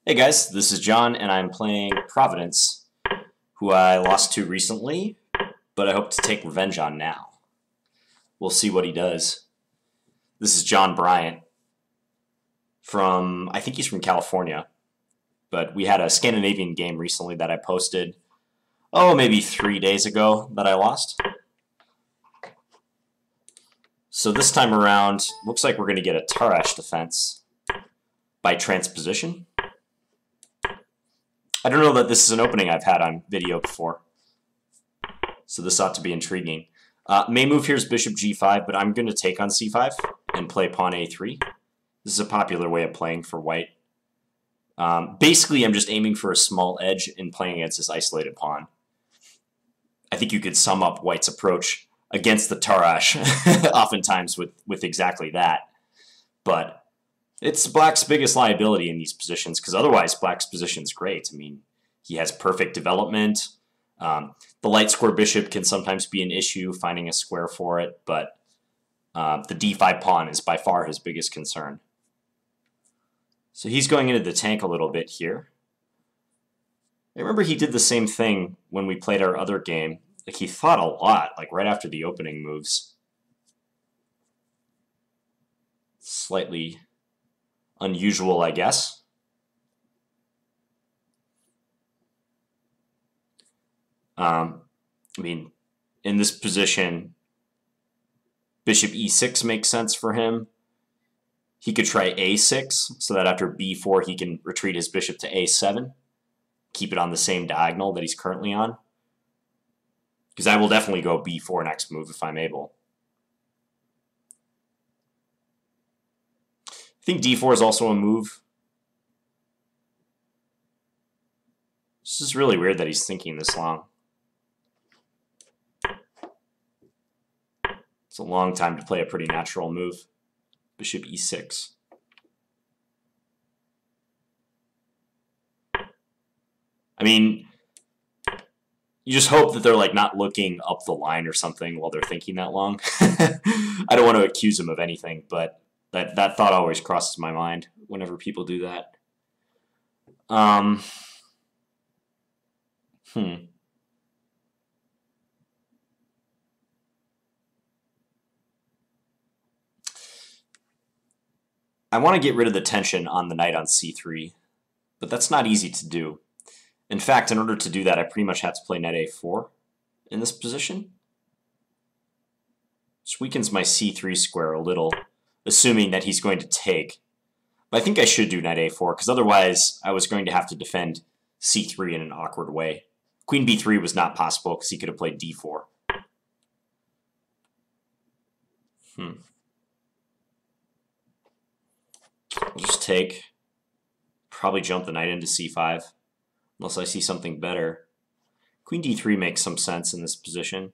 Hey guys, this is John, and I'm playing Providence, who I lost to recently, but I hope to take revenge on now. We'll see what he does. This is John Bryant I think he's from California, but we had a Scandinavian game recently that I posted, maybe 3 days ago that I lost. So this time around, looks like we're going to get a Tarrasch Defense by transposition. I don't know that this is an opening I've had on video before, so this ought to be intriguing. Main move here is bishop g5, but I'm going to take on c5 and play pawn a3. This is a popular way of playing for white. Basically, I'm just aiming for a small edge and playing against this isolated pawn. I think you could sum up white's approach against the Tarrasch oftentimes with exactly that. But it's black's biggest liability in these positions, because otherwise black's position is great. I mean, he has perfect development. The light square bishop can sometimes be an issue, finding a square for it, but the d5 pawn is by far his biggest concern. So he's going into the tank a little bit here. I remember he did the same thing when we played our other game. Like, he thought a lot, like right after the opening moves. Slightly unusual, I guess. I mean, in this position, bishop e6 makes sense for him. He could try a6, so that after b4 he can retreat his bishop to a7, keep it on the same diagonal that he's currently on. Because I will definitely go b4 next move if I'm able. I think d4 is also a move. This is really weird that he's thinking this long. It's a long time to play a pretty natural move. Bishop e6. I mean, you just hope that they're like not looking up the line or something while they're thinking that long. I don't want to accuse them of anything, but that thought always crosses my mind whenever people do that. I want to get rid of the tension on the knight on c3, but that's not easy to do. In fact, in order to do that, I pretty much have to play knight a4 in this position. Which weakens my c3 square a little, assuming that he's going to take. But I think I should do knight a4, because otherwise I was going to have to defend c3 in an awkward way. Queen b3 was not possible, because he could have played d4. I'll just take. Probably jump the knight into c5, unless I see something better. Queen d3 makes some sense in this position.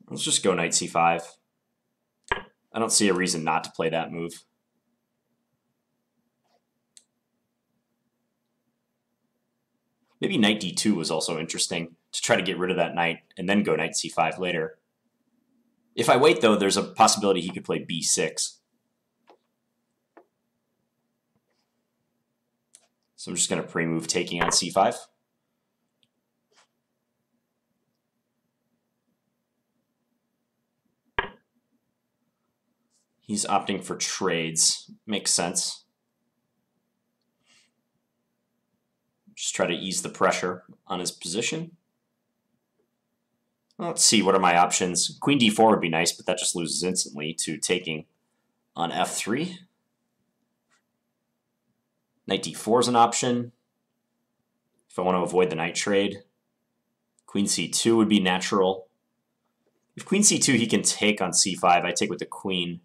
Let's just go knight c5. I don't see a reason not to play that move. Maybe knight d2 was also interesting, to try to get rid of that knight and then go knight c5 later. If I wait, though, there's a possibility he could play b6. So I'm just going to pre-move taking on c5. He's opting for trades. Makes sense. Just try to ease the pressure on his position. Let's see, what are my options? Queen d4 would be nice, but that just loses instantly to taking on f3. Knight d4 is an option if I want to avoid the knight trade. Queen c2 would be natural. If queen c2, he can take on c5. I take with the queen,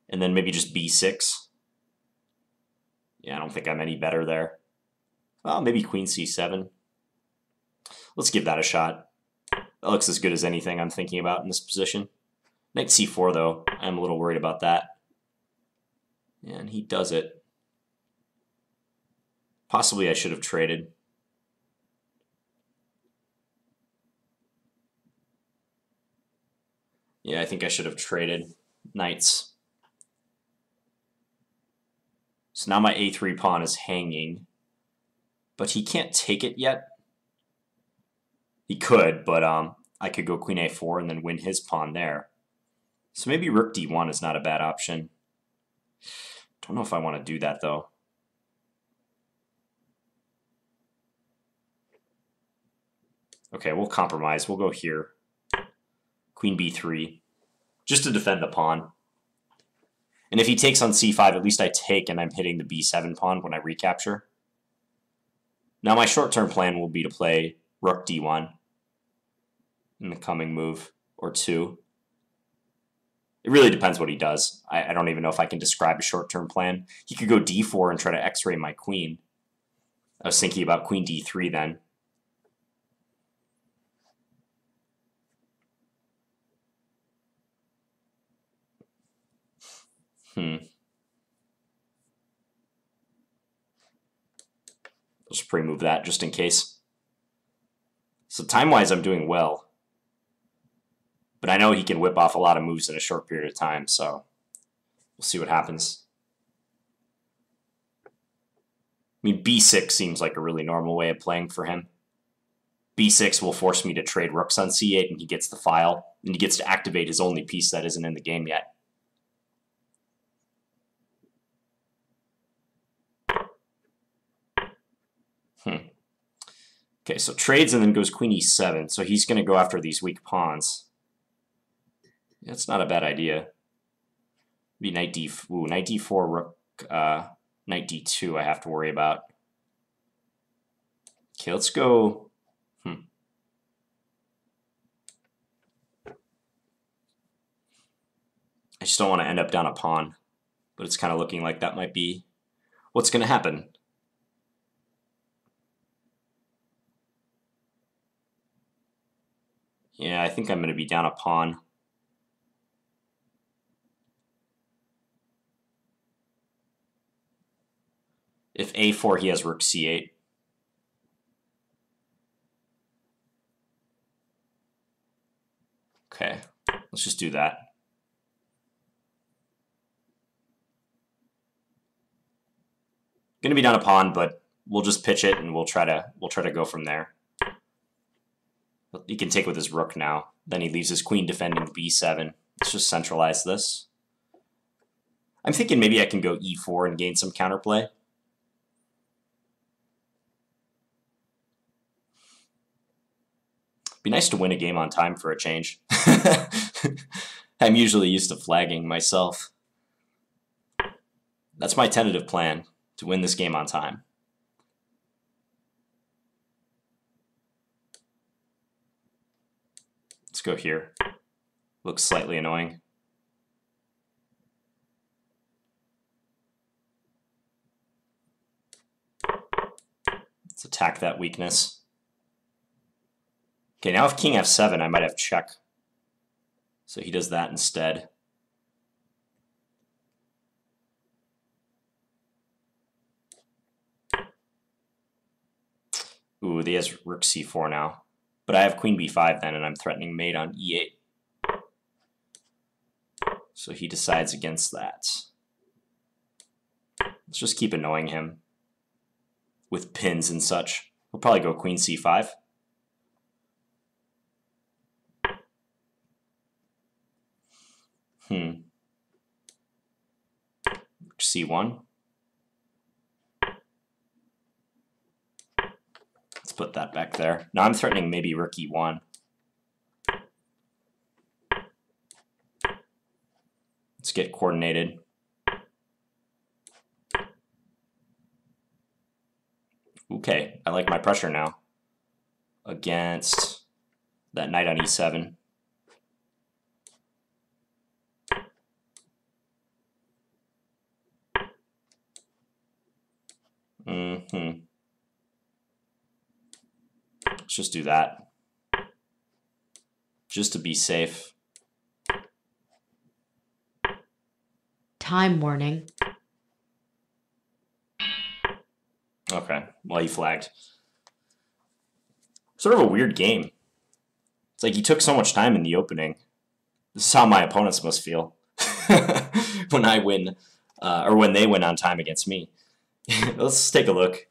and then maybe just b6. Yeah, I don't think I'm any better there. Well, maybe queen c7. Let's give that a shot. That looks as good as anything I'm thinking about in this position. Knight c4, though, I'm a little worried about that. And he does it. Possibly I should have traded. Yeah, I think I should have traded knights. So now my a3 pawn is hanging, but he can't take it yet. He could, but I could go queen a4 and then win his pawn there. So maybe rook d1 is not a bad option. Don't know if I want to do that, though. Okay, we'll compromise. We'll go here. Queen b3, just to defend the pawn. And if he takes on c5, at least I take and I'm hitting the b7 pawn when I recapture. Now my short-term plan will be to play rook d1 in the coming move or two. It really depends what he does. I don't even know if I can describe a short-term plan. He could go d4 and try to x-ray my queen. I was thinking about queen d3 then. Let's pre-move that just in case. So time-wise, I'm doing well. But I know he can whip off a lot of moves in a short period of time, so we'll see what happens. I mean, b6 seems like a really normal way of playing for him. b6 will force me to trade rooks on c8, and he gets the file, and he gets to activate his only piece that isn't in the game yet. Okay, so trades and then goes queen e7, so he's going to go after these weak pawns. That's not a bad idea. Be knight knight d4, rook, knight d2 I have to worry about. Okay, let's go. I just don't want to end up down a pawn, but it's kind of looking like that might be what's going to happen. Yeah, I think I'm going to be down a pawn. If a4, he has rook c8. Okay, let's just do that. Going to be down a pawn, but we'll just pitch it and we'll try to go from there. He can take with his rook now. Then he leaves his queen defending b7. Let's just centralize this. I'm thinking maybe I can go e4 and gain some counterplay. Be nice to win a game on time for a change. I'm usually used to flagging myself. That's my tentative plan, to win this game on time. Let's go here. Looks slightly annoying. Let's attack that weakness. Okay, now if king f7, I might have check. So he does that instead. Ooh, he has rook c4 now. But I have queen b5 then, and I'm threatening mate on e8. So he decides against that. Let's just keep annoying him with pins and such. We'll probably go queen c5. c1. Let's put that back there. Now I'm threatening maybe rook e1. Let's get coordinated. Okay, I like my pressure now against that knight on e7. Let's just do that. Just to be safe. Time warning. Okay, well, he flagged. Sort of a weird game. It's like he took so much time in the opening. This is how my opponents must feel when I win or when they went on time against me. Let's take a look.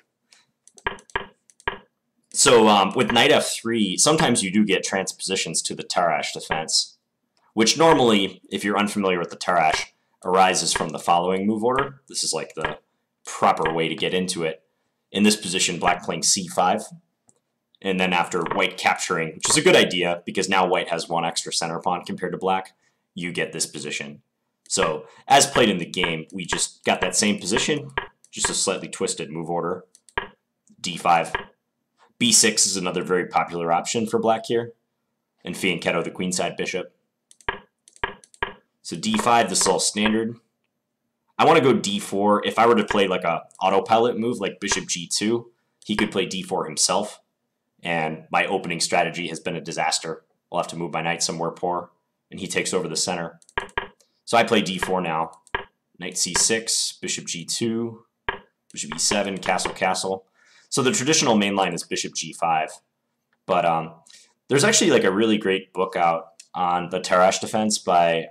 So with knight f3, sometimes you do get transpositions to the Tarrasch defense, which normally, if you're unfamiliar with the Tarrasch, arises from the following move order. This is like the proper way to get into it. In this position, black playing c5, and then after white capturing, which is a good idea because now white has one extra center pawn compared to black, you get this position. So as played in the game, we just got that same position, just a slightly twisted move order. d5. b6 is another very popular option for black here, and fianchetto the queenside bishop. So d5, this is all standard. I want to go d4. If I were to play like a autopilot move like bishop g2, he could play d4 himself, and my opening strategy has been a disaster. I'll have to move my knight somewhere poor, and he takes over the center. So I play d4 now. Knight c6, bishop g2, bishop e7, castle, castle. So the traditional main line is bishop g5, but there's actually like a really great book out on the Tarrasch Defense by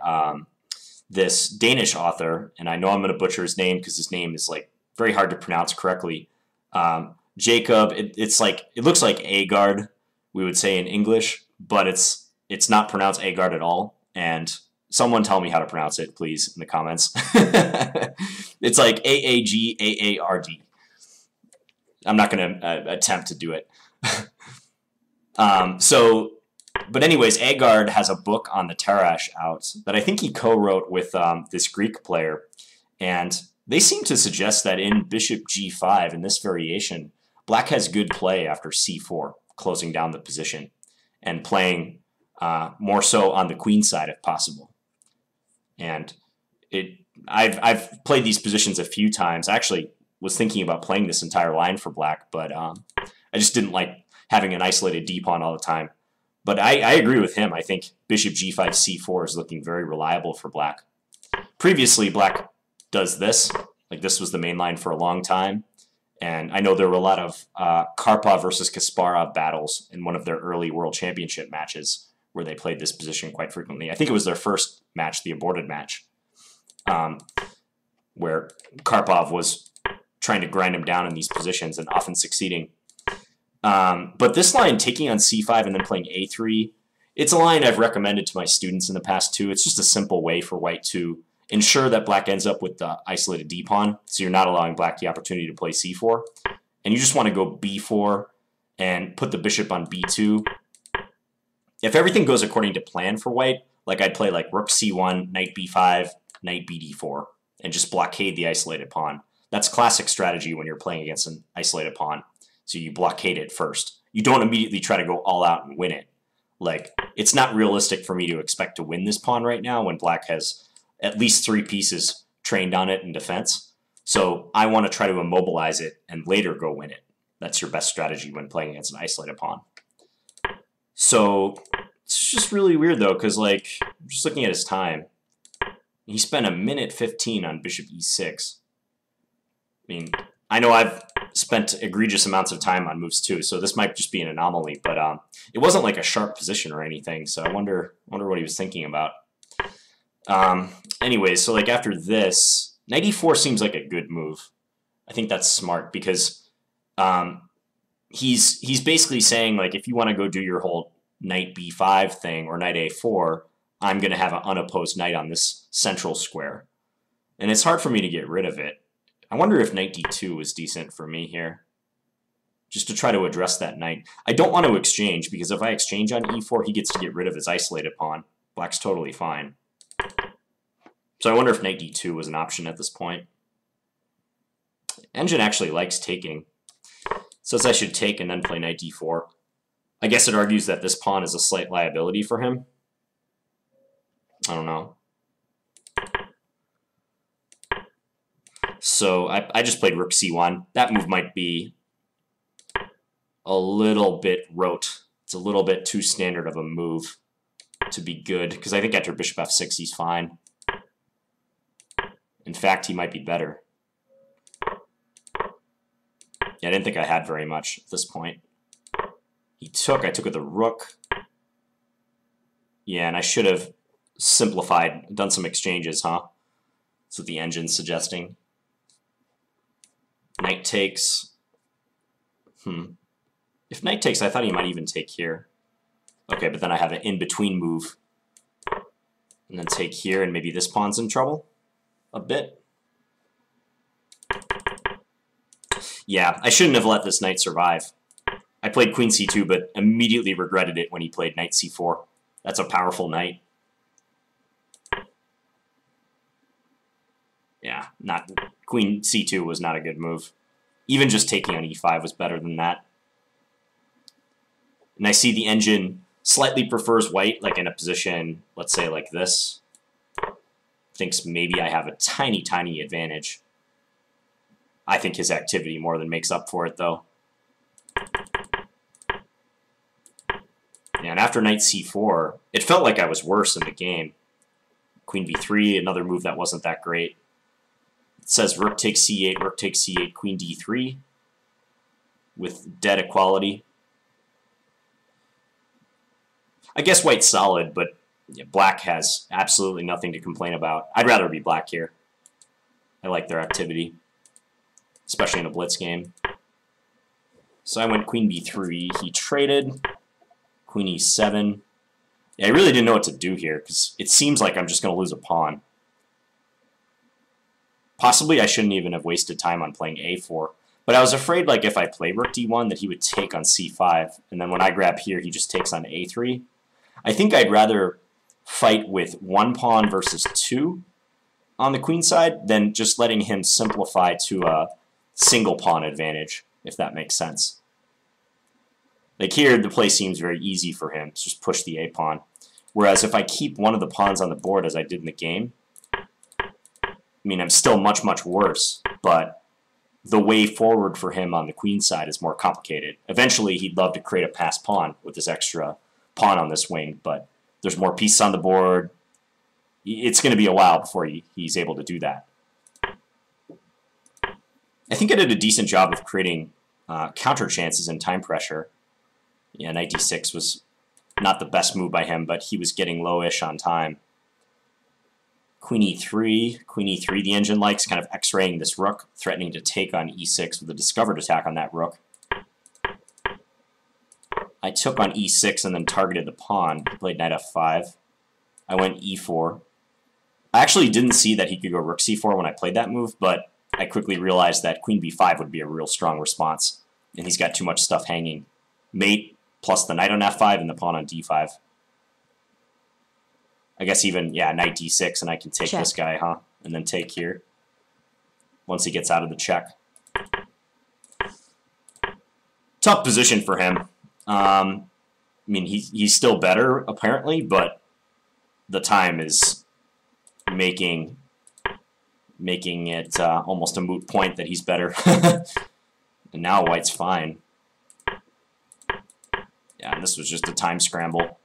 this Danish author, and I know I'm going to butcher his name because his name is like very hard to pronounce correctly. Jacob, it looks like Agard, we would say in English, but it's not pronounced Agard at all. And someone tell me how to pronounce it, please, in the comments. It's like A-A-G-A-A-R-D. I'm not going to attempt to do it. But anyways, Agard has a book on the Tarrasch out that I think he co-wrote with this Greek player. And they seem to suggest that in bishop g5, in this variation, black has good play after c4, closing down the position, and playing more so on the queen side if possible. And I've played these positions a few times. I actually was thinking about playing this entire line for black, but I just didn't like having an isolated d-pawn all the time. But I agree with him. I think bishop g5, c4 is looking very reliable for black. Previously, black does this. Like this was the main line for a long time. And I know there were a lot of Karpov versus Kasparov battles in one of their early world championship matches where they played this position quite frequently. I think it was their first match, the aborted match, where Karpov was trying to grind him down in these positions and often succeeding. But this line, taking on c5 and then playing a3, it's a line I've recommended to my students in the past too. It's just a simple way for white to ensure that black ends up with the isolated d-pawn, so you're not allowing black the opportunity to play c4. And you just want to go b4 and put the bishop on b2. If everything goes according to plan for white, like I'd play like rook c1, knight b5, knight bd4, and just blockade the isolated pawn. That's classic strategy when you're playing against an isolated pawn. So you blockade it first. You don't immediately try to go all out and win it. Like, it's not realistic for me to expect to win this pawn right now when black has at least 3 pieces trained on it in defense. So I want to try to immobilize it and later go win it. That's your best strategy when playing against an isolated pawn. So it's just really weird though, because like, I'm just looking at his time. He spent 1:15 on bishop e6. I mean, I know I've spent egregious amounts of time on moves too, so this might just be an anomaly, but it wasn't like a sharp position or anything, so I wonder what he was thinking about. Anyways, so like after this, knight e4 seems like a good move. I think that's smart because he's basically saying like if you want to go do your whole knight b5 thing or knight a4, I'm going to have an unopposed knight on this central square. And it's hard for me to get rid of it. I wonder if knight d2 was decent for me here, just to try to address that knight. I don't want to exchange, because if I exchange on e4, he gets to get rid of his isolated pawn. Black's totally fine. So I wonder if knight d2 was an option at this point. Engine actually likes taking. Says I should take and then play knight d4. I guess it argues that this pawn is a slight liability for him. I don't know. So I just played rook c1. That move might be a little bit rote. It's a little bit too standard of a move to be good, because I think after bishop f6 he's fine. In fact, he might be better. Yeah, I didn't think I had very much at this point. I took with the rook. Yeah, and I should have simplified, done some exchanges, huh? That's what the engine's suggesting. Knight takes. If knight takes, I thought he might even take here. Okay, but then I have an in-between move. And then take here, and maybe this pawn's in trouble a bit. Yeah, I shouldn't have let this knight survive. I played queen c2, but immediately regretted it when he played knight c4. That's a powerful knight. Yeah, queen c2 was not a good move. Even just taking on e5 was better than that. And I see the engine slightly prefers white, like in a position, let's say like this. Thinks maybe I have a tiny, tiny advantage. I think his activity more than makes up for it, though. Yeah, and after knight c4, it felt like I was worse in the game. Queen b3, another move that wasn't that great. It says rook takes c8, rook takes c8, queen d3 with dead equality. I guess white's solid, but black has absolutely nothing to complain about. I'd rather be black here. I like their activity, especially in a blitz game. So I went queen b3. He traded. Queen e7. Yeah, I really didn't know what to do here, because it seems like I'm just going to lose a pawn. Possibly I shouldn't even have wasted time on playing a4. But I was afraid, like, if I play rook d1, that he would take on c5. And then when I grab here, he just takes on a3. I think I'd rather fight with one pawn versus two on the queen side than just letting him simplify to a single pawn advantage, if that makes sense. Like here, the play seems very easy for him to just push the a pawn. Whereas if I keep one of the pawns on the board as I did in the game, I mean, I'm still much, much worse, but the way forward for him on the queen side is more complicated. Eventually, he'd love to create a passed pawn with this extra pawn on this wing, but there's more pieces on the board. It's going to be a while before he's able to do that. I think I did a decent job of creating counter chances and time pressure. Yeah, knight d6 was not the best move by him, but he was getting lowish on time. Queen e3. Queen e3, the engine likes kind of x-raying this rook, threatening to take on e6 with a discovered attack on that rook. I took on e6 and then targeted the pawn. He played knight f5. I went e4. I actually didn't see that he could go rook c4 when I played that move, but I quickly realized that queen b5 would be a real strong response, and he's got too much stuff hanging. Mate plus the knight on f5 and the pawn on d5. I guess even, yeah, knight d6, and I can take this guy, huh? And then take here once he gets out of the check. Tough position for him. I mean, he's still better, apparently, but the time is making it almost a moot point that he's better. And now white's fine. Yeah, and this was just a time scramble.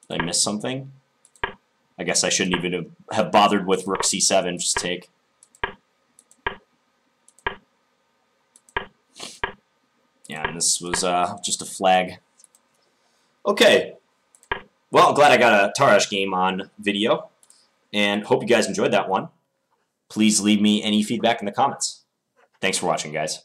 Did I miss something? I guess I shouldn't even have bothered with rook c7, just take. Yeah, and this was just a flag. Okay. Well, I'm glad I got a Tarrasch game on video, and hope you guys enjoyed that one. Please leave me any feedback in the comments. Thanks for watching, guys.